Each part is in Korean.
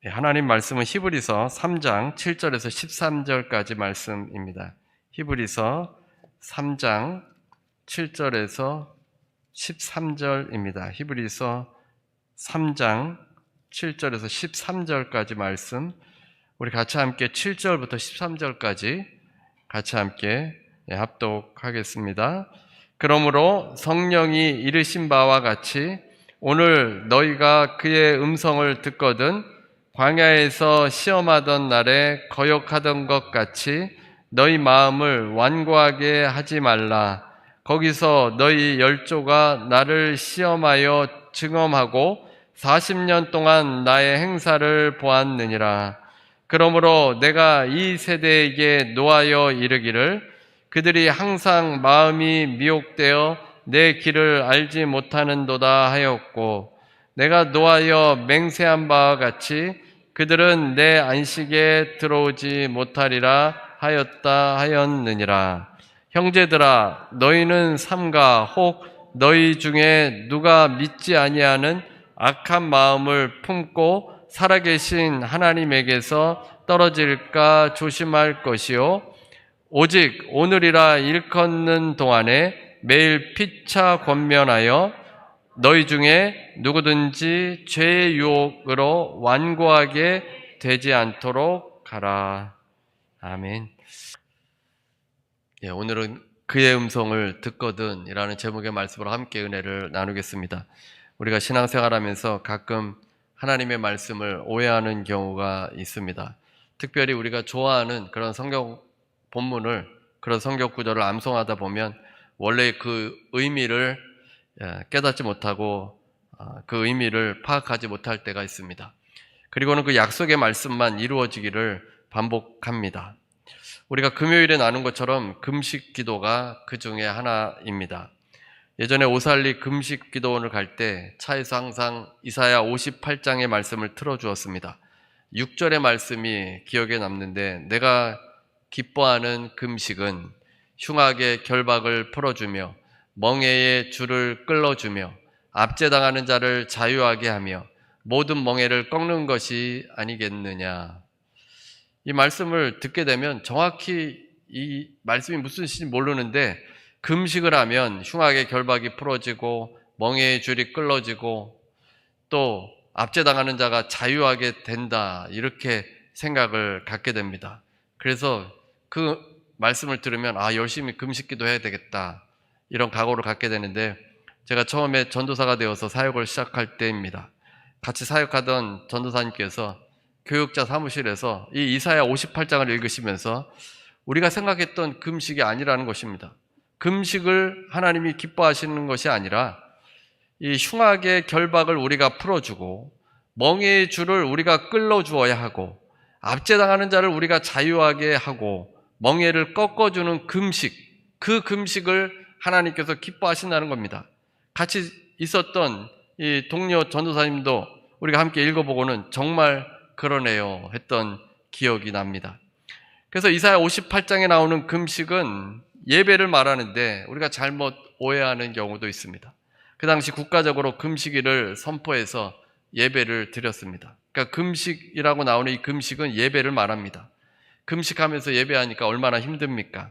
하나님 말씀은 히브리서 3장 7절에서 13절까지 말씀입니다. 히브리서 3장 7절에서 13절입니다. 히브리서 3장 7절에서 13절까지 말씀, 우리 같이 함께 7절부터 13절까지 같이 함께 합독하겠습니다. 그러므로 성령이 이르신 바와 같이 오늘 너희가 그의 음성을 듣거든 광야에서 시험하던 날에 거역하던 것 같이 너희 마음을 완고하게 하지 말라. 거기서 너희 열조가 나를 시험하여 증언하고 40년 동안 나의 행사를 보았느니라. 그러므로 내가 이 세대에게 노하여 이르기를 그들이 항상 마음이 미혹되어 내 길을 알지 못하는도다 하였고, 내가 노하여 맹세한 바와 같이 그들은 내 안식에 들어오지 못하리라 하였느니라. 형제들아, 너희는 삼가 혹 너희 중에 누가 믿지 아니하는 악한 마음을 품고 살아계신 하나님에게서 떨어질까 조심할 것이요, 오직 오늘이라 일컫는 동안에 매일 피차 권면하여 너희 중에 누구든지 죄의 유혹으로 완고하게 되지 않도록 하라. 아멘. 오늘은 그의 음성을 듣거든 이라는 제목의 말씀으로 함께 은혜를 나누겠습니다. 우리가 신앙생활하면서 가끔 하나님의 말씀을 오해하는 경우가 있습니다. 특별히 우리가 좋아하는 그런 성경 본문을, 그런 성경 구절을 암송하다 보면 원래 그 의미를 깨닫지 못하고 그 의미를 파악하지 못할 때가 있습니다. 그리고는 그 약속의 말씀만 이루어지기를 반복합니다. 우리가 금요일에 나눈 것처럼 금식 기도가 그 중에 하나입니다. 예전에 오살리 금식 기도원을 갈 때 차에서 항상 이사야 58장의 말씀을 틀어주었습니다. 6절의 말씀이 기억에 남는데, 내가 기뻐하는 금식은 흉악의 결박을 풀어주며 멍에의 줄을 끌어주며 압제당하는 자를 자유하게 하며 모든 멍에를 꺾는 것이 아니겠느냐. 이 말씀을 듣게 되면 정확히 이 말씀이 무슨 뜻인지 모르는데, 금식을 하면 흉악의 결박이 풀어지고 멍에의 줄이 끌어지고 또 압제당하는 자가 자유하게 된다, 이렇게 생각을 갖게 됩니다. 그래서 그 말씀을 들으면 열심히 금식기도 해야 되겠다, 이런 각오를 갖게 되는데, 제가 처음에 전도사가 되어서 사역을 시작할 때입니다. 같이 사역하던 전도사님께서 교육자 사무실에서 이 이사야 58장을 읽으시면서 우리가 생각했던 금식이 아니라는 것입니다. 금식을 하나님이 기뻐하시는 것이 아니라 이 흉악의 결박을 우리가 풀어주고 멍에의 줄을 우리가 끌어주어야 하고 압제당하는 자를 우리가 자유하게 하고 멍에를 꺾어주는 금식, 그 금식을 하나님께서 기뻐하신다는 겁니다. 같이 있었던 이 동료 전도사님도 우리가 함께 읽어보고는 정말 그러네요 했던 기억이 납니다. 그래서 이사야 58장에 나오는 금식은 예배를 말하는데 우리가 잘못 오해하는 경우도 있습니다. 그 당시 국가적으로 금식일을 선포해서 예배를 드렸습니다. 그러니까 금식이라고 나오는 이 금식은 예배를 말합니다. 금식하면서 예배하니까 얼마나 힘듭니까?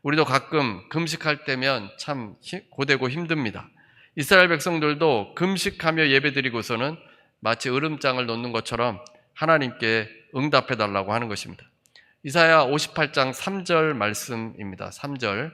우리도 가끔 금식할 때면 참 고되고 힘듭니다. 이스라엘 백성들도 금식하며 예배드리고서는 마치 으름장을 놓는 것처럼 하나님께 응답해달라고 하는 것입니다. 이사야 58장 3절 말씀입니다. 3절.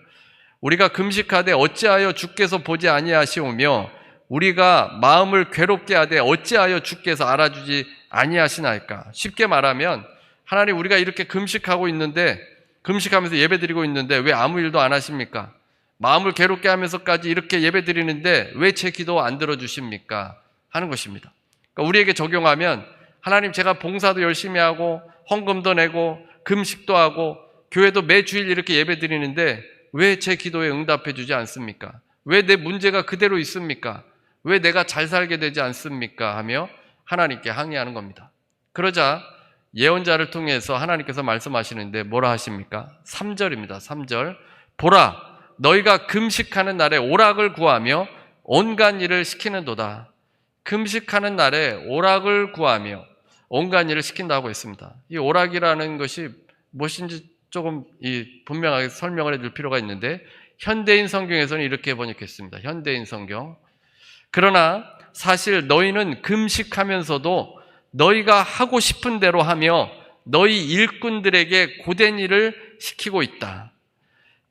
우리가 금식하되 어찌하여 주께서 보지 아니하시오며 우리가 마음을 괴롭게 하되 어찌하여 주께서 알아주지 아니하시나이까. 쉽게 말하면 하나님, 우리가 이렇게 금식하고 있는데, 금식하면서 예배드리고 있는데 왜 아무 일도 안 하십니까? 마음을 괴롭게 하면서까지 이렇게 예배드리는데 왜 제 기도 안 들어주십니까? 하는 것입니다. 그러니까 우리에게 적용하면, 하나님, 제가 봉사도 열심히 하고 헌금도 내고 금식도 하고 교회도 매주일 이렇게 예배드리는데 왜 제 기도에 응답해 주지 않습니까? 왜 내 문제가 그대로 있습니까? 왜 내가 잘 살게 되지 않습니까? 하며 하나님께 항의하는 겁니다. 그러자 예언자를 통해서 하나님께서 말씀하시는데 뭐라 하십니까? 3절입니다. 3절. 보라, 너희가 금식하는 날에 오락을 구하며 온갖 일을 시키는도다. 금식하는 날에 오락을 구하며 온갖 일을 시킨다고 했습니다. 이 오락이라는 것이 무엇인지 조금 분명하게 설명을 해줄 필요가 있는데, 현대인 성경에서는 이렇게 번역했습니다. 현대인 성경. 그러나 사실 너희는 금식하면서도 너희가 하고 싶은 대로 하며 너희 일꾼들에게 고된 일을 시키고 있다.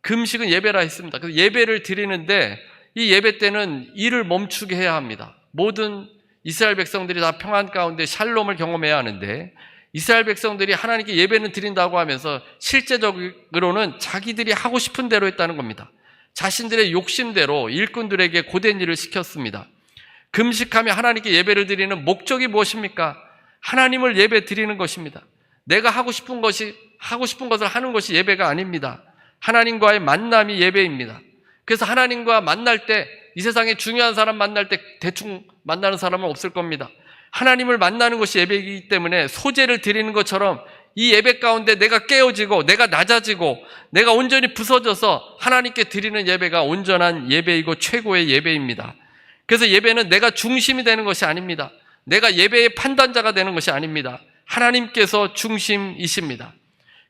금식은 예배라 했습니다. 그래서 예배를 드리는데 이 예배 때는 일을 멈추게 해야 합니다. 모든 이스라엘 백성들이 다 평안 가운데 샬롬을 경험해야 하는데, 이스라엘 백성들이 하나님께 예배는 드린다고 하면서 실제적으로는 자기들이 하고 싶은 대로 했다는 겁니다. 자신들의 욕심대로 일꾼들에게 고된 일을 시켰습니다. 금식하며 하나님께 예배를 드리는 목적이 무엇입니까? 하나님을 예배 드리는 것입니다. 내가 하고 싶은 것을 하는 것이 예배가 아닙니다. 하나님과의 만남이 예배입니다. 그래서 하나님과 만날 때, 이 세상에 중요한 사람 만날 때 대충 만나는 사람은 없을 겁니다. 하나님을 만나는 것이 예배이기 때문에 소제를 드리는 것처럼 이 예배 가운데 내가 깨어지고 내가 낮아지고 내가 온전히 부서져서 하나님께 드리는 예배가 온전한 예배이고 최고의 예배입니다. 그래서 예배는 내가 중심이 되는 것이 아닙니다. 내가 예배의 판단자가 되는 것이 아닙니다. 하나님께서 중심이십니다.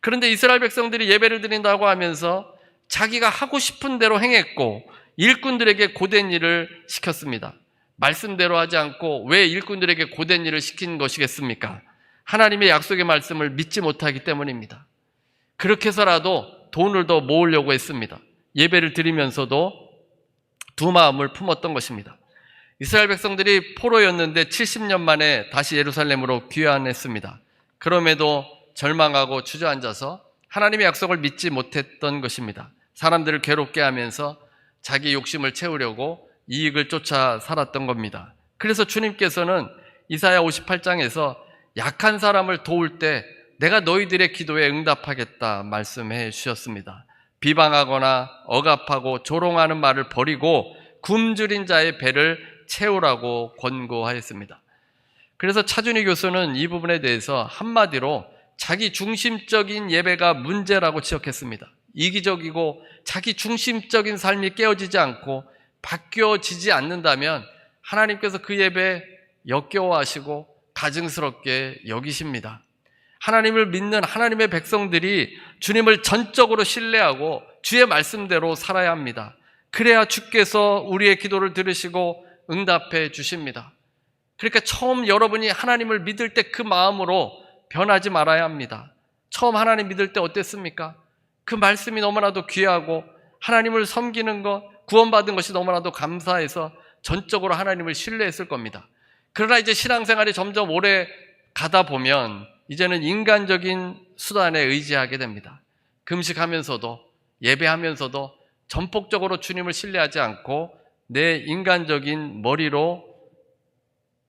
그런데 이스라엘 백성들이 예배를 드린다고 하면서 자기가 하고 싶은 대로 행했고 일꾼들에게 고된 일을 시켰습니다. 말씀대로 하지 않고 왜 일꾼들에게 고된 일을 시킨 것이겠습니까? 하나님의 약속의 말씀을 믿지 못하기 때문입니다. 그렇게 해서라도 돈을 더 모으려고 했습니다. 예배를 드리면서도 두 마음을 품었던 것입니다. 이스라엘 백성들이 포로였는데 70년 만에 다시 예루살렘으로 귀환했습니다. 그럼에도 절망하고 주저앉아서 하나님의 약속을 믿지 못했던 것입니다. 사람들을 괴롭게 하면서 자기 욕심을 채우려고 이익을 쫓아 살았던 겁니다. 그래서 주님께서는 이사야 58장에서 약한 사람을 도울 때 내가 너희들의 기도에 응답하겠다 말씀해 주셨습니다. 비방하거나 억압하고 조롱하는 말을 버리고 굶주린 자의 배를 채우라고 권고하였습니다. 그래서 차준희 교수는 이 부분에 대해서 한마디로 자기 중심적인 예배가 문제라고 지적했습니다. 이기적이고 자기 중심적인 삶이 깨어지지 않고 바뀌어지지 않는다면 하나님께서 그 예배 역겨워하시고 가증스럽게 여기십니다. 하나님을 믿는 하나님의 백성들이 주님을 전적으로 신뢰하고 주의 말씀대로 살아야 합니다. 그래야 주께서 우리의 기도를 들으시고 응답해 주십니다. 그러니까 처음 여러분이 하나님을 믿을 때 그 마음으로 변하지 말아야 합니다. 처음 하나님 믿을 때 어땠습니까? 그 말씀이 너무나도 귀하고 하나님을 섬기는 것, 구원받은 것이 너무나도 감사해서 전적으로 하나님을 신뢰했을 겁니다. 그러나 이제 신앙생활이 점점 오래 가다 보면 이제는 인간적인 수단에 의지하게 됩니다. 금식하면서도 예배하면서도 전폭적으로 주님을 신뢰하지 않고 내 인간적인 머리로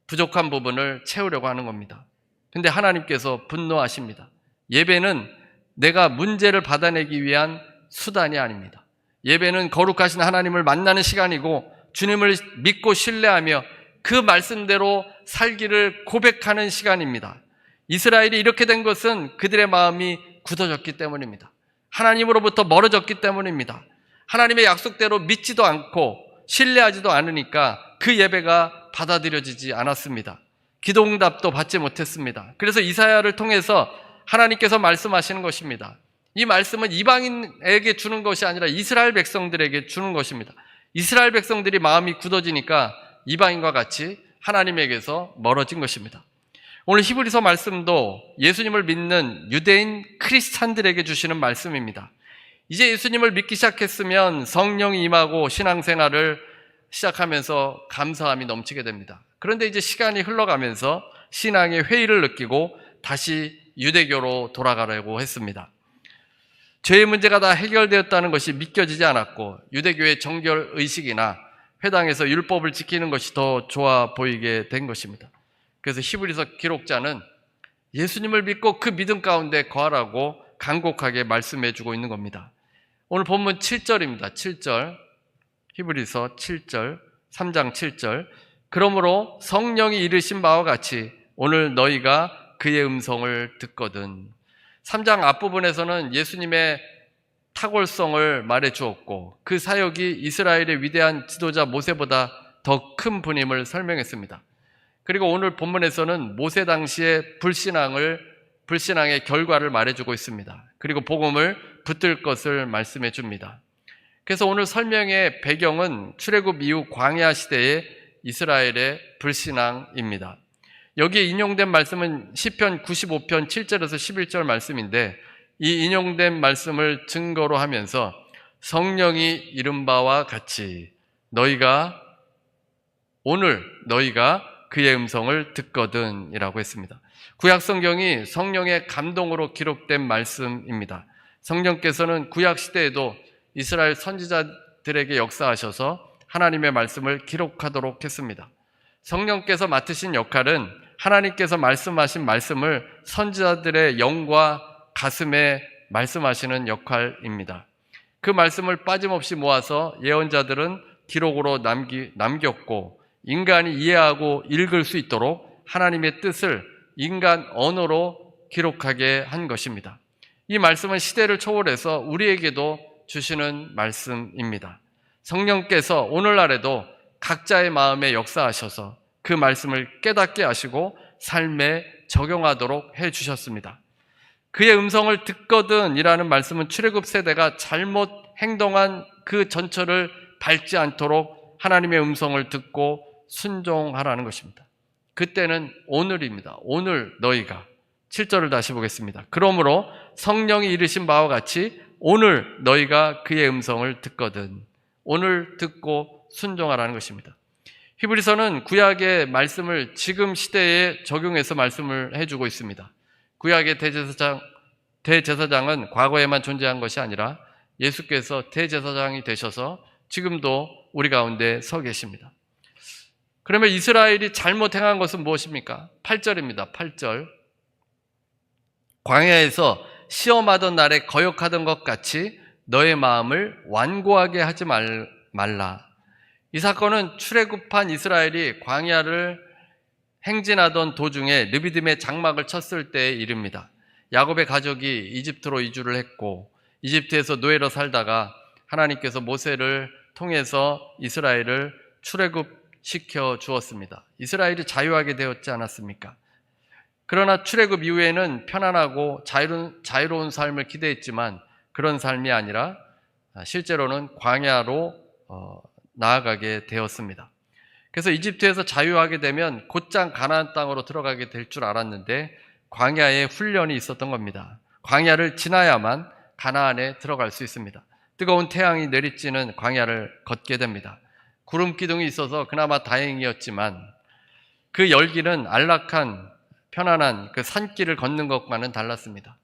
부족한 부분을 채우려고 하는 겁니다. 근데 하나님께서 분노하십니다. 예배는 내가 문제를 받아내기 위한 수단이 아닙니다. 예배는 거룩하신 하나님을 만나는 시간이고 주님을 믿고 신뢰하며 그 말씀대로 살기를 고백하는 시간입니다. 이스라엘이 이렇게 된 것은 그들의 마음이 굳어졌기 때문입니다. 하나님으로부터 멀어졌기 때문입니다. 하나님의 약속대로 믿지도 않고 신뢰하지도 않으니까 그 예배가 받아들여지지 않았습니다. 기도응답도 받지 못했습니다. 그래서 이사야를 통해서 하나님께서 말씀하시는 것입니다. 이 말씀은 이방인에게 주는 것이 아니라 이스라엘 백성들에게 주는 것입니다. 이스라엘 백성들이 마음이 굳어지니까 이방인과 같이 하나님에게서 멀어진 것입니다. 오늘 히브리서 말씀도 예수님을 믿는 유대인 크리스찬들에게 주시는 말씀입니다. 이제 예수님을 믿기 시작했으면 성령이 임하고 신앙생활을 시작하면서 감사함이 넘치게 됩니다. 그런데 이제 시간이 흘러가면서 신앙의 회의를 느끼고 다시 유대교로 돌아가려고 했습니다. 죄의 문제가 다 해결되었다는 것이 믿겨지지 않았고 유대교의 정결 의식이나 회당에서 율법을 지키는 것이 더 좋아 보이게 된 것입니다. 그래서 히브리서 기록자는 예수님을 믿고 그 믿음 가운데 거하라고 간곡하게 말씀해 주고 있는 겁니다. 오늘 본문 7절입니다. 7절, 히브리서 7절, 3장 7절. 그러므로 성령이 이르신 바와 같이 오늘 너희가 그의 음성을 듣거든. 3장 앞부분에서는 예수님의 탁월성을 말해 주었고 그 사역이 이스라엘의 위대한 지도자 모세보다 더 큰 분임을 설명했습니다. 그리고 오늘 본문에서는 모세 당시의 불신앙의 결과를 말해주고 있습니다. 그리고 복음을 붙들 것을 말씀해 줍니다. 그래서 오늘 설명의 배경은 출애굽 이후 광야 시대의 이스라엘의 불신앙입니다. 여기에 인용된 말씀은 시편 95편 7절에서 11절 말씀인데, 이 인용된 말씀을 증거로 하면서 성령이 이른 바와 같이 오늘 너희가 그의 음성을 듣거든 이라고 했습니다. 구약 성경이 성령의 감동으로 기록된 말씀입니다. 성령께서는 구약 시대에도 이스라엘 선지자들에게 역사하셔서 하나님의 말씀을 기록하도록 했습니다. 성령께서 맡으신 역할은 하나님께서 말씀하신 말씀을 선지자들의 영과 가슴에 말씀하시는 역할입니다. 그 말씀을 빠짐없이 모아서 예언자들은 기록으로 남겼고, 인간이 이해하고 읽을 수 있도록 하나님의 뜻을 인간 언어로 기록하게 한 것입니다. 이 말씀은 시대를 초월해서 우리에게도 주시는 말씀입니다. 성령께서 오늘날에도 각자의 마음에 역사하셔서 그 말씀을 깨닫게 하시고 삶에 적용하도록 해주셨습니다. 그의 음성을 듣거든 이라는 말씀은 출애굽 세대가 잘못 행동한 그 전철을 밟지 않도록 하나님의 음성을 듣고 순종하라는 것입니다. 그때는 오늘입니다. 오늘 너희가 7절을 다시 보겠습니다. 그러므로 성령이 이르신 바와 같이 오늘 너희가 그의 음성을 듣거든. 오늘 듣고 순종하라는 것입니다. 히브리서는 구약의 말씀을 지금 시대에 적용해서 말씀을 해주고 있습니다. 구약의 대제사장은 과거에만 존재한 것이 아니라 예수께서 대제사장이 되셔서 지금도 우리 가운데 서 계십니다. 그러면 이스라엘이 잘못 행한 것은 무엇입니까? 8절입니다. 8절. 광야에서 시험하던 날에 거역하던 것 같이 너의 마음을 완고하게 하지 말라. 이 사건은 출애굽한 이스라엘이 광야를 행진하던 도중에 르비딤의 장막을 쳤을 때의 일입니다. 야곱의 가족이 이집트로 이주를 했고, 이집트에서 노예로 살다가 하나님께서 모세를 통해서 이스라엘을 출애굽시켜 주었습니다. 이스라엘이 자유하게 되었지 않았습니까? 그러나 출애굽 이후에는 편안하고 자유로운 삶을 기대했지만 그런 삶이 아니라 실제로는 광야로 나아가게 되었습니다. 그래서 이집트에서 자유하게 되면 곧장 가나안 땅으로 들어가게 될 줄 알았는데 광야에 훈련이 있었던 겁니다. 광야를 지나야만 가나안에 들어갈 수 있습니다. 뜨거운 태양이 내리쬐는 광야를 걷게 됩니다. 구름 기둥이 있어서 그나마 다행이었지만 그 열기는 안락한 편안한 그 산길을 걷는 것과는 달랐습니다.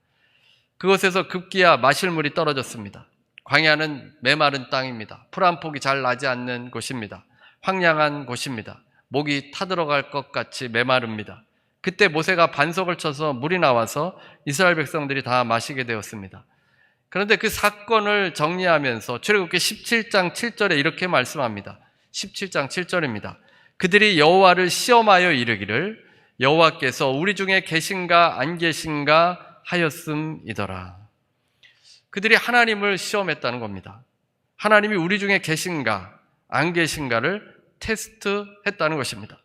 그곳에서 급기야 마실 물이 떨어졌습니다. 광야는 메마른 땅입니다. 풀 한 폭이 잘 나지 않는 곳입니다. 황량한 곳입니다. 목이 타들어갈 것 같이 메마릅니다. 그때 모세가 반석을 쳐서 물이 나와서 이스라엘 백성들이 다 마시게 되었습니다. 그런데 그 사건을 정리하면서 출애굽기 17장 7절에 이렇게 말씀합니다. 17장 7절입니다. 그들이 여호와를 시험하여 이르기를 여호와께서 우리 중에 계신가 안 계신가 하였음이더라. 그들이 하나님을 시험했다는 겁니다. 하나님이 우리 중에 계신가 안 계신가를 테스트했다는 것입니다.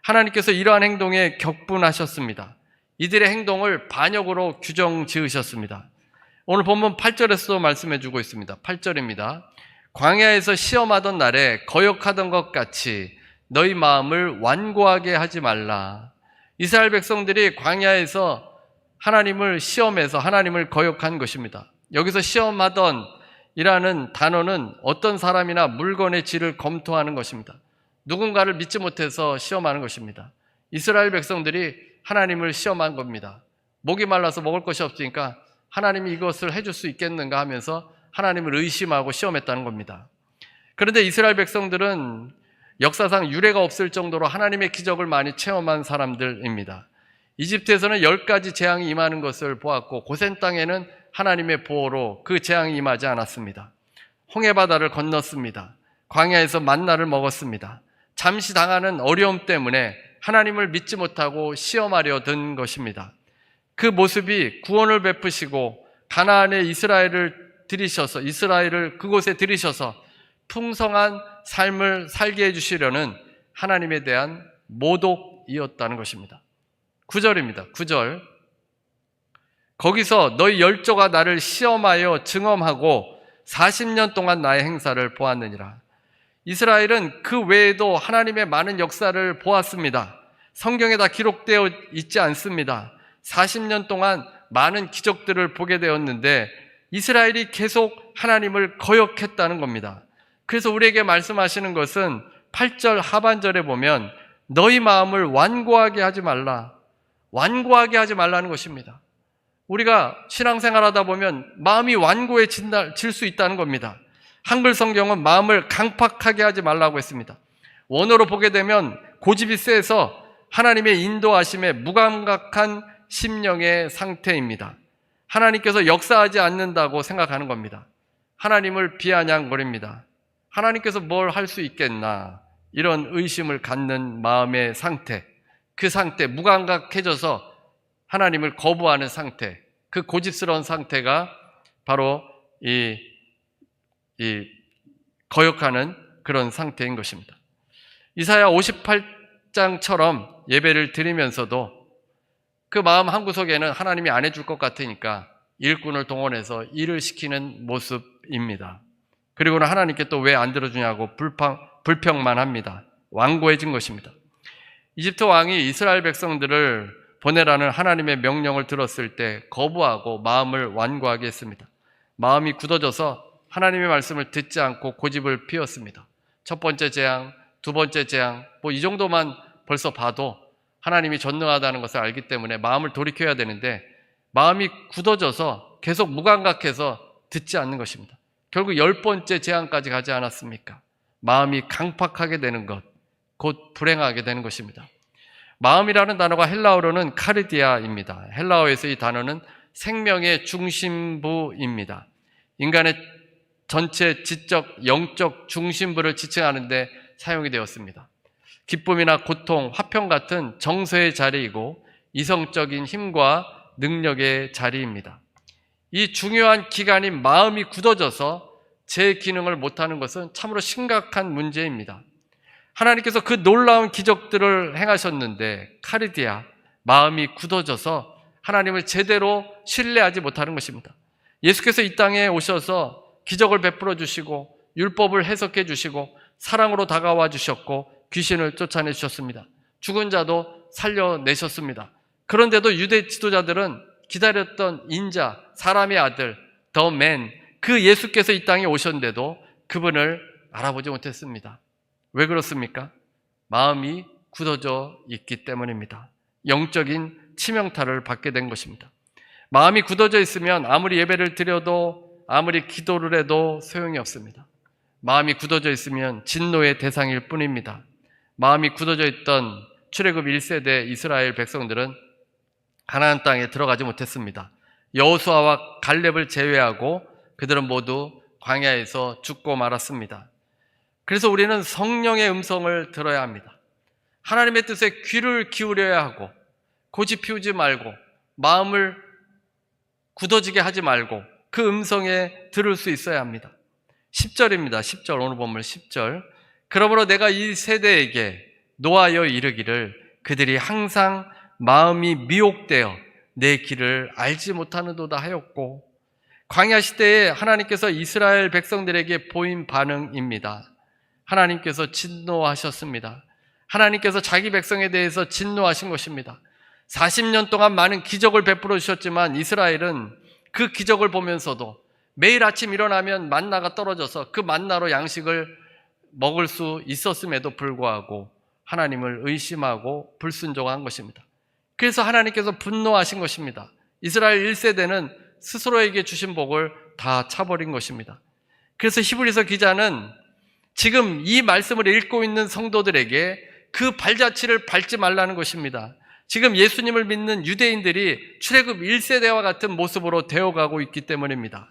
하나님께서 이러한 행동에 격분하셨습니다. 이들의 행동을 반역으로 규정 지으셨습니다. 오늘 본문 8절에서도 말씀해 주고 있습니다. 8절입니다. 광야에서 시험하던 날에 거역하던 것 같이 너희 마음을 완고하게 하지 말라. 이스라엘 백성들이 광야에서 하나님을 시험해서 하나님을 거역한 것입니다. 여기서 시험하던 이라는 단어는 어떤 사람이나 물건의 질을 검토하는 것입니다. 누군가를 믿지 못해서 시험하는 것입니다. 이스라엘 백성들이 하나님을 시험한 겁니다. 목이 말라서 먹을 것이 없으니까 하나님이 이것을 해줄 수 있겠는가 하면서 하나님을 의심하고 시험했다는 겁니다. 그런데 이스라엘 백성들은 역사상 유례가 없을 정도로 하나님의 기적을 많이 체험한 사람들입니다. 이집트에서는 10가지 재앙이 임하는 것을 보았고 고센 땅에는 하나님의 보호로 그 재앙이 임하지 않았습니다. 홍해바다를 건넜습니다. 광야에서 만나를 먹었습니다. 잠시 당하는 어려움 때문에 하나님을 믿지 못하고 시험하려 든 것입니다. 그 모습이 구원을 베푸시고 가나안에 이스라엘을 그곳에 들이셔서 풍성한 삶을 살게 해주시려는 하나님에 대한 모독 이었다는 것입니다. 9절입니다. 9절. 거기서 너희 열조가 나를 시험하여 증험하고 40년 동안 나의 행사를 보았느니라. 이스라엘은 그 외에도 하나님의 많은 역사를 보았습니다. 성경에 다 기록되어 있지 않습니다. 40년 동안 많은 기적들을 보게 되었는데 이스라엘이 계속 하나님을 거역했다는 겁니다. 그래서 우리에게 말씀하시는 것은 8절 하반절에 보면 너희 마음을 완고하게 하지 말라. 완고하게 하지 말라는 것입니다. 우리가 신앙생활하다 보면 마음이 완고해질 수 있다는 겁니다. 한글 성경은 마음을 강팍하게 하지 말라고 했습니다. 원어로 보게 되면 고집이 세서 하나님의 인도하심에 무감각한 심령의 상태입니다. 하나님께서 역사하지 않는다고 생각하는 겁니다. 하나님을 비아냥거립니다. 하나님께서 뭘 할 수 있겠나, 이런 의심을 갖는 마음의 상태, 그 상태, 무감각해져서 하나님을 거부하는 상태, 그 고집스러운 상태가 바로 이 거역하는 그런 상태인 것입니다. 이사야 58장처럼 예배를 드리면서도 그 마음 한구석에는 하나님이 안 해줄 것 같으니까 일꾼을 동원해서 일을 시키는 모습입니다. 그리고는 하나님께 또 왜 안 들어주냐고 불평만 합니다. 완고해진 것입니다. 이집트 왕이 이스라엘 백성들을 보내라는 하나님의 명령을 들었을 때 거부하고 마음을 완고하게 했습니다. 마음이 굳어져서 하나님의 말씀을 듣지 않고 고집을 피웠습니다. 첫 번째 재앙, 두 번째 재앙, 이 정도만 벌써 봐도 하나님이 전능하다는 것을 알기 때문에 마음을 돌이켜야 되는데 마음이 굳어져서 계속 무감각해서 듣지 않는 것입니다. 결국 10번째 재앙까지 가지 않았습니까? 마음이 강팍하게 되는 것, 곧 불행하게 되는 것입니다. 마음이라는 단어가 헬라어로는 카르디아입니다. 헬라어에서 이 단어는 생명의 중심부입니다. 인간의 전체 지적, 영적 중심부를 지칭하는 데 사용이 되었습니다. 기쁨이나 고통, 화평 같은 정서의 자리이고 이성적인 힘과 능력의 자리입니다. 이 중요한 기간인 마음이 굳어져서 제 기능을 못하는 것은 참으로 심각한 문제입니다. 하나님께서 그 놀라운 기적들을 행하셨는데 카르디아, 마음이 굳어져서 하나님을 제대로 신뢰하지 못하는 것입니다. 예수께서 이 땅에 오셔서 기적을 베풀어 주시고 율법을 해석해 주시고 사랑으로 다가와 주셨고 귀신을 쫓아내 주셨습니다. 죽은 자도 살려내셨습니다. 그런데도 유대 지도자들은 기다렸던 인자, 사람의 아들, 더 맨, 그 예수께서 이 땅에 오셨는데도 그분을 알아보지 못했습니다. 왜 그렇습니까? 마음이 굳어져 있기 때문입니다. 영적인 치명타를 받게 된 것입니다. 마음이 굳어져 있으면 아무리 예배를 드려도 아무리 기도를 해도 소용이 없습니다. 마음이 굳어져 있으면 진노의 대상일 뿐입니다. 마음이 굳어져 있던 출애굽 1세대 이스라엘 백성들은 가나안 땅에 들어가지 못했습니다. 여호수아와 갈렙을 제외하고 그들은 모두 광야에서 죽고 말았습니다. 그래서 우리는 성령의 음성을 들어야 합니다. 하나님의 뜻에 귀를 기울여야 하고 고집 피우지 말고 마음을 굳어지게 하지 말고 그 음성에 들을 수 있어야 합니다. 10절입니다. 10절, 오늘 본문 10절. 그러므로 내가 이 세대에게 노하여 이르기를 그들이 항상 마음이 미혹되어 내 길을 알지 못하는도다 하였고, 광야 시대에 하나님께서 이스라엘 백성들에게 보인 반응입니다. 하나님께서 진노하셨습니다. 하나님께서 자기 백성에 대해서 진노하신 것입니다. 40년 동안 많은 기적을 베풀어 주셨지만 이스라엘은 그 기적을 보면서도 매일 아침 일어나면 만나가 떨어져서 그 만나로 양식을 먹을 수 있었음에도 불구하고 하나님을 의심하고 불순종한 것입니다. 그래서 하나님께서 분노하신 것입니다. 이스라엘 1세대는 스스로에게 주신 복을 다 차버린 것입니다. 그래서 히브리서 기자는 지금 이 말씀을 읽고 있는 성도들에게 그 발자취를 밟지 말라는 것입니다. 지금 예수님을 믿는 유대인들이 출애굽 1세대와 같은 모습으로 되어가고 있기 때문입니다.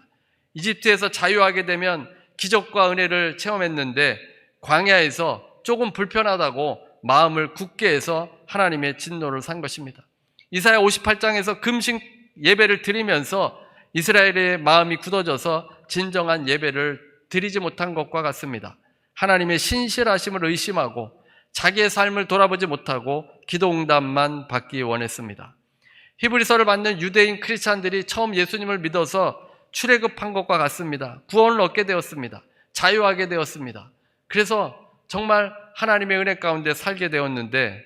이집트에서 자유하게 되면 기적과 은혜를 체험했는데 광야에서 조금 불편하다고 마음을 굳게 해서 하나님의 진노를 산 것입니다. 이사야 58장에서 금식 예배를 드리면서 이스라엘의 마음이 굳어져서 진정한 예배를 드리지 못한 것과 같습니다. 하나님의 신실하심을 의심하고 자기의 삶을 돌아보지 못하고 기도응답만 받기 원했습니다. 히브리서를 받는 유대인 크리스찬들이 처음 예수님을 믿어서 출애굽한 것과 같습니다. 구원을 얻게 되었습니다. 자유하게 되었습니다. 그래서 정말 하나님의 은혜 가운데 살게 되었는데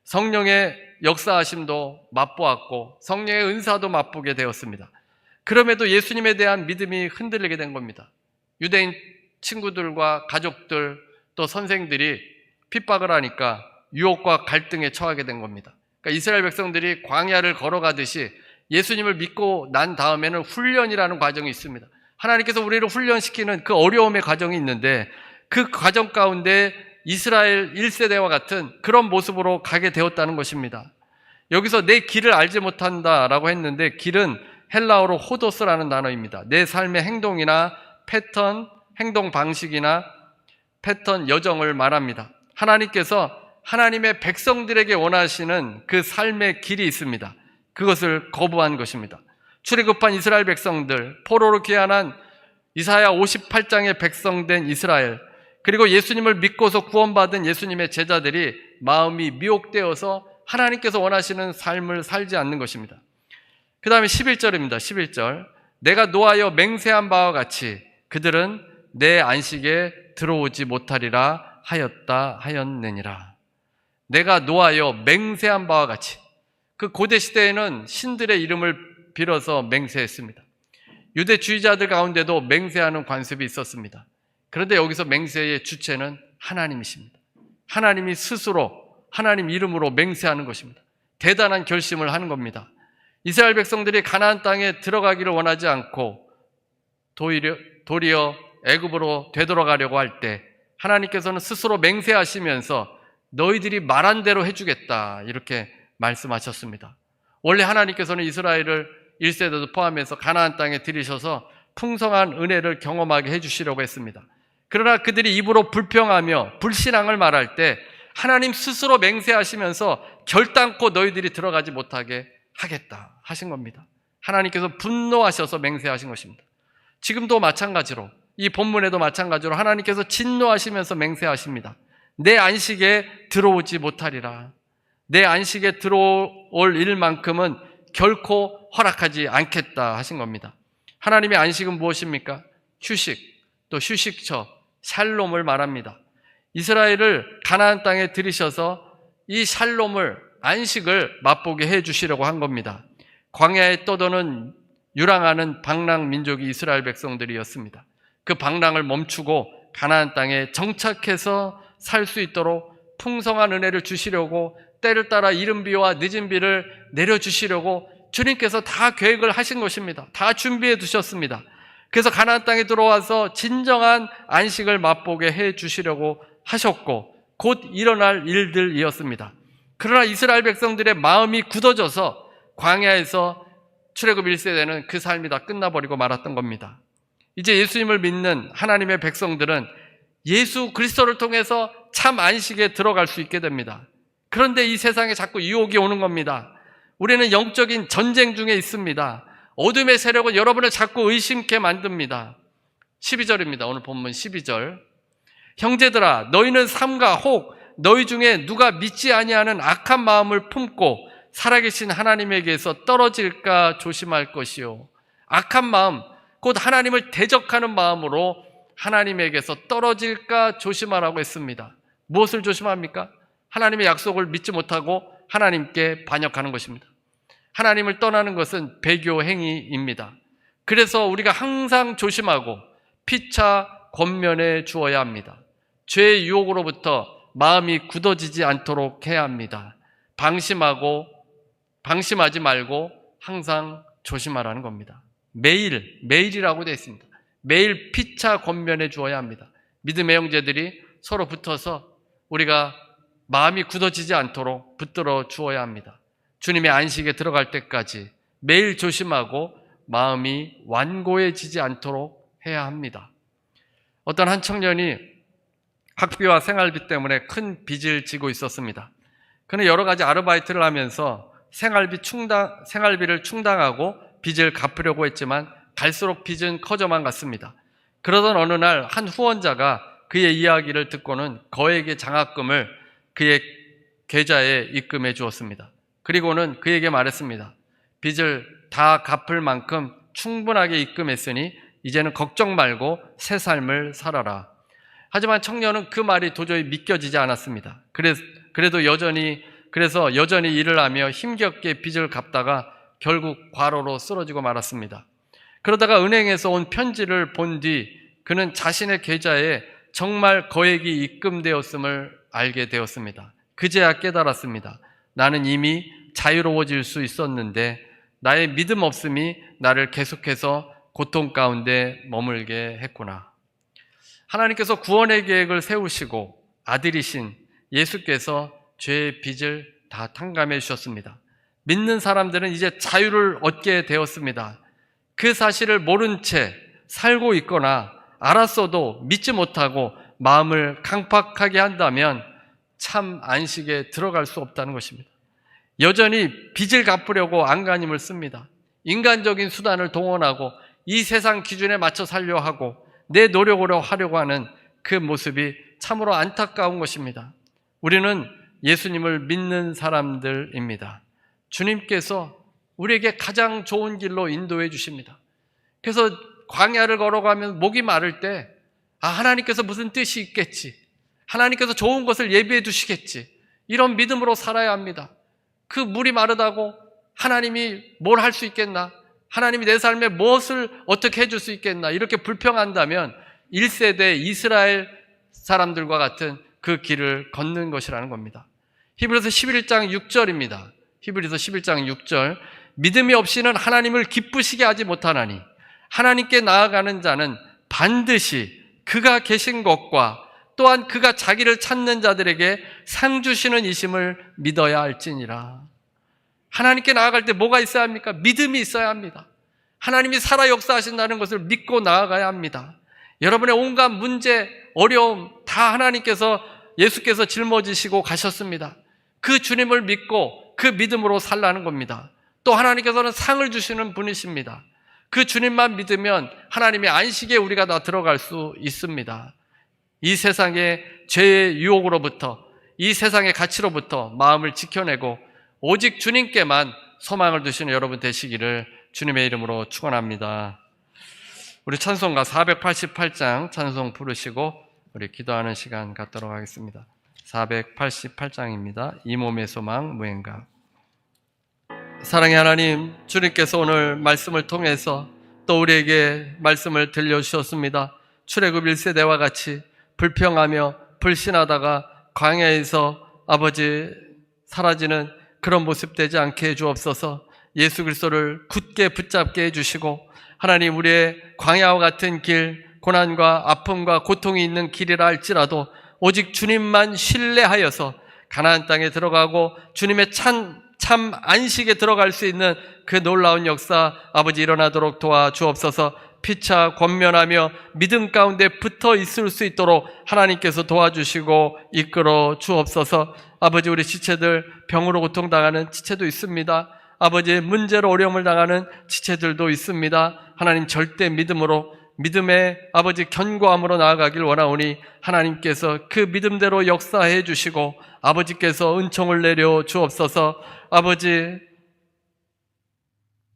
성령의 역사하심도 맛보았고 성령의 은사도 맛보게 되었습니다. 그럼에도 예수님에 대한 믿음이 흔들리게 된 겁니다. 유대인 친구들과 가족들 또 선생들이 핍박을 하니까 유혹과 갈등에 처하게 된 겁니다. 그러니까 이스라엘 백성들이 광야를 걸어가듯이 예수님을 믿고 난 다음에는 훈련이라는 과정이 있습니다. 하나님께서 우리를 훈련시키는 그 어려움의 과정이 있는데 그 과정 가운데 이스라엘 1세대와 같은 그런 모습으로 가게 되었다는 것입니다. 여기서 내 길을 알지 못한다라고 했는데 길은 헬라어로 호도스라는 단어입니다. 내 삶의 행동이나 패턴, 행동 방식이나 패턴, 여정을 말합니다. 하나님께서 하나님의 백성들에게 원하시는 그 삶의 길이 있습니다. 그것을 거부한 것입니다. 출애굽한 이스라엘 백성들, 포로로 귀환한 이사야 58장의 백성된 이스라엘, 그리고 예수님을 믿고서 구원받은 예수님의 제자들이 마음이 미혹되어서 하나님께서 원하시는 삶을 살지 않는 것입니다. 그 다음에 11절입니다. 11절. 내가 노하여 맹세한 바와 같이 그들은 내 안식에 들어오지 못하리라 하였느니라. 내가 노하여 맹세한 바와 같이. 그 고대 시대에는 신들의 이름을 빌어서 맹세했습니다. 유대주의자들 가운데도 맹세하는 관습이 있었습니다. 그런데 여기서 맹세의 주체는 하나님이십니다. 하나님이 스스로 하나님 이름으로 맹세하는 것입니다. 대단한 결심을 하는 겁니다. 이스라엘 백성들이 가나안 땅에 들어가기를 원하지 않고 도리어 애굽으로 되돌아가려고 할 때 하나님께서는 스스로 맹세하시면서 너희들이 말한 대로 해주겠다 이렇게 말씀하셨습니다. 원래 하나님께서는 이스라엘을 1세대도 포함해서 가나안 땅에 들이셔서 풍성한 은혜를 경험하게 해주시려고 했습니다. 그러나 그들이 입으로 불평하며 불신앙을 말할 때 하나님 스스로 맹세하시면서 결단코 너희들이 들어가지 못하게 하겠다 하신 겁니다. 하나님께서 분노하셔서 맹세하신 것입니다. 지금도 마찬가지로 이 본문에도 마찬가지로 하나님께서 진노하시면서 맹세하십니다. 내 안식에 들어오지 못하리라. 내 안식에 들어올 일만큼은 결코 허락하지 않겠다 하신 겁니다. 하나님의 안식은 무엇입니까? 휴식, 또 휴식처, 샬롬을 말합니다. 이스라엘을 가나안 땅에 들이셔서 이 샬롬을, 안식을 맛보게 해주시려고 한 겁니다. 광야에 떠도는 유랑하는 방랑 민족이 이스라엘 백성들이었습니다. 그 방랑을 멈추고 가나안 땅에 정착해서 살 수 있도록 풍성한 은혜를 주시려고 때를 따라 이른 비와 늦은 비를 내려주시려고 주님께서 다 계획을 하신 것입니다. 다 준비해 두셨습니다. 그래서 가나안 땅에 들어와서 진정한 안식을 맛보게 해 주시려고 하셨고 곧 일어날 일들이었습니다. 그러나 이스라엘 백성들의 마음이 굳어져서 광야에서 출애굽 1세대는 그 삶이 다 끝나버리고 말았던 겁니다. 이제 예수님을 믿는 하나님의 백성들은 예수 그리스도를 통해서 참 안식에 들어갈 수 있게 됩니다. 그런데 이 세상에 자꾸 유혹이 오는 겁니다. 우리는 영적인 전쟁 중에 있습니다. 어둠의 세력은 여러분을 자꾸 의심케 만듭니다. 12절입니다. 오늘 본문 12절. 형제들아, 너희는 삼가 혹 너희 중에 누가 믿지 아니하는 악한 마음을 품고 살아계신 하나님에게서 떨어질까 조심할 것이요. 악한 마음, 곧 하나님을 대적하는 마음으로 하나님에게서 떨어질까 조심하라고 했습니다. 무엇을 조심합니까? 하나님의 약속을 믿지 못하고 하나님께 반역하는 것입니다. 하나님을 떠나는 것은 배교 행위입니다. 그래서 우리가 항상 조심하고 피차 권면해 주어야 합니다. 죄의 유혹으로부터 마음이 굳어지지 않도록 해야 합니다. 방심하지 말고 항상 조심하라는 겁니다. 매일이라고 되어 있습니다. 매일 피차 권면해 주어야 합니다. 믿음의 형제들이 서로 붙어서 우리가 마음이 굳어지지 않도록 붙들어 주어야 합니다. 주님의 안식에 들어갈 때까지 매일 조심하고 마음이 완고해지지 않도록 해야 합니다. 어떤 한 청년이 학비와 생활비 때문에 큰 빚을 지고 있었습니다. 그는 여러 가지 아르바이트를 하면서 생활비를 충당하고 빚을 갚으려고 했지만 갈수록 빚은 커져만 갔습니다. 그러던 어느 날 한 후원자가 그의 이야기를 듣고는 거액의 장학금을 그의 계좌에 입금해 주었습니다. 그리고는 그에게 말했습니다. 빚을 다 갚을 만큼 충분하게 입금했으니 이제는 걱정 말고 새 삶을 살아라. 하지만 청년은 그 말이 도저히 믿겨지지 않았습니다. 그래서 여전히 일을 하며 힘겹게 빚을 갚다가 결국 과로로 쓰러지고 말았습니다. 그러다가 은행에서 온 편지를 본 뒤 그는 자신의 계좌에 정말 거액이 입금되었음을 알게 되었습니다. 그제야 깨달았습니다. 나는 이미 자유로워질 수 있었는데 나의 믿음 없음이 나를 계속해서 고통 가운데 머물게 했구나. 하나님께서 구원의 계획을 세우시고 아들이신 예수께서 죄의 빚을 다 탕감해 주셨습니다. 믿는 사람들은 이제 자유를 얻게 되었습니다. 그 사실을 모른 채 살고 있거나 알았어도 믿지 못하고 마음을 강팍하게 한다면 참 안식에 들어갈 수 없다는 것입니다. 여전히 빚을 갚으려고 안간힘을 씁니다. 인간적인 수단을 동원하고 이 세상 기준에 맞춰 살려 하고 내 노력으로 하려고 하는 그 모습이 참으로 안타까운 것입니다. 우리는 예수님을 믿는 사람들입니다. 주님께서 우리에게 가장 좋은 길로 인도해 주십니다. 그래서 광야를 걸어가면 목이 마를 때 하나님께서 무슨 뜻이 있겠지, 하나님께서 좋은 것을 예비해 두시겠지, 이런 믿음으로 살아야 합니다. 그 물이 마르다고 하나님이 뭘 할 수 있겠나, 하나님이 내 삶에 무엇을 어떻게 해줄 수 있겠나 이렇게 불평한다면 1세대 이스라엘 사람들과 같은 그 길을 걷는 것이라는 겁니다. 히브리서 11장 6절입니다. 히브리서 11장 6절, 믿음이 없이는 하나님을 기쁘시게 하지 못하나니 하나님께 나아가는 자는 반드시 그가 계신 것과 또한 그가 자기를 찾는 자들에게 상 주시는 이심을 믿어야 할지니라. 하나님께 나아갈 때 뭐가 있어야 합니까? 믿음이 있어야 합니다. 하나님이 살아 역사하신다는 것을 믿고 나아가야 합니다. 여러분의 온갖 문제, 어려움 다 하나님께서, 예수께서 짊어지시고 가셨습니다. 그 주님을 믿고 그 믿음으로 살라는 겁니다. 또 하나님께서는 상을 주시는 분이십니다. 그 주님만 믿으면 하나님의 안식에 우리가 다 들어갈 수 있습니다. 이 세상의 죄의 유혹으로부터, 이 세상의 가치로부터 마음을 지켜내고 오직 주님께만 소망을 두시는 여러분 되시기를 주님의 이름으로 축원합니다. 우리 찬송가 488장 찬송 부르시고 우리 기도하는 시간 갖도록 하겠습니다. 488장입니다. 이 몸의 소망 무행가. 사랑의 하나님, 주님께서 오늘 말씀을 통해서 또 우리에게 말씀을 들려주셨습니다. 출애굽 1세대와 같이 불평하며 불신하다가 광야에서 아버지 사라지는 그런 모습 되지 않게 해주옵소서. 예수 그리스도를 굳게 붙잡게 해주시고 하나님, 우리의 광야와 같은 길, 고난과 아픔과 고통이 있는 길이라 할지라도 오직 주님만 신뢰하여서 가나안 땅에 들어가고 주님의 참 안식에 들어갈 수 있는 그 놀라운 역사 아버지 일어나도록 도와주옵소서. 피차 권면하며 믿음 가운데 붙어 있을 수 있도록 하나님께서 도와주시고 이끌어 주옵소서. 아버지, 우리 지체들 병으로 고통당하는 지체도 있습니다. 아버지, 문제로 어려움을 당하는 지체들도 있습니다. 하나님, 절대 믿음의 아버지 견고함으로 나아가길 원하오니 하나님께서 그 믿음대로 역사해 주시고 아버지께서 은총을 내려 주옵소서. 아버지,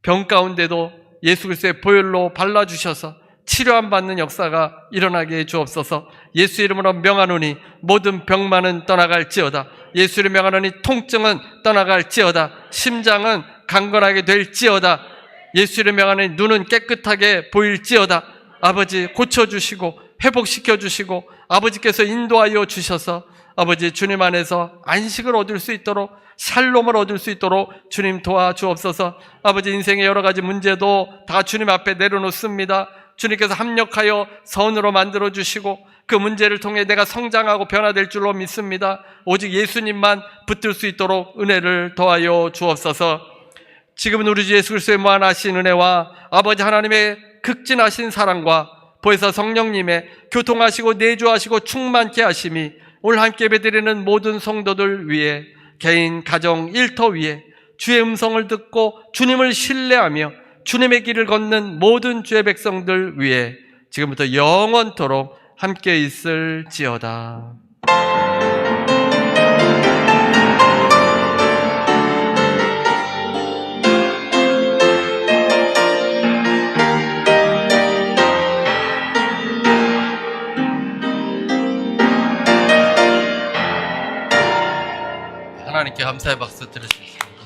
병 가운데도 예수 그리스도의 보혈로 발라주셔서 치료함 받는 역사가 일어나게 해 주옵소서. 예수 이름으로 명하노니 모든 병만은 떠나갈지어다. 예수 이름으로 명하노니 통증은 떠나갈지어다. 심장은 강건하게 될지어다. 예수 이름으로 명하노니 눈은 깨끗하게 보일지어다. 아버지, 고쳐주시고 회복시켜주시고 아버지께서 인도하여 주셔서 아버지, 주님 안에서 안식을 얻을 수 있도록, 샬롬을 얻을 수 있도록 주님 도와주옵소서. 아버지, 인생의 여러 가지 문제도 다 주님 앞에 내려놓습니다. 주님께서 합력하여 선으로 만들어주시고 그 문제를 통해 내가 성장하고 변화될 줄로 믿습니다. 오직 예수님만 붙들 수 있도록 은혜를 더하여 주옵소서. 지금은 우리 주 예수 그리스도의 무한하신 은혜와 아버지 하나님의 극진하신 사랑과 보혜사 성령님의 교통하시고 내주하시고 충만케 하심이 오늘 함께 예배드리는 모든 성도들 위해, 개인, 가정, 일터 위에 주의 음성을 듣고 주님을 신뢰하며 주님의 길을 걷는 모든 주의 백성들 위해 지금부터 영원토록 함께 있을지어다. 하나님께 감사의 박수 드릴 수 있습니다.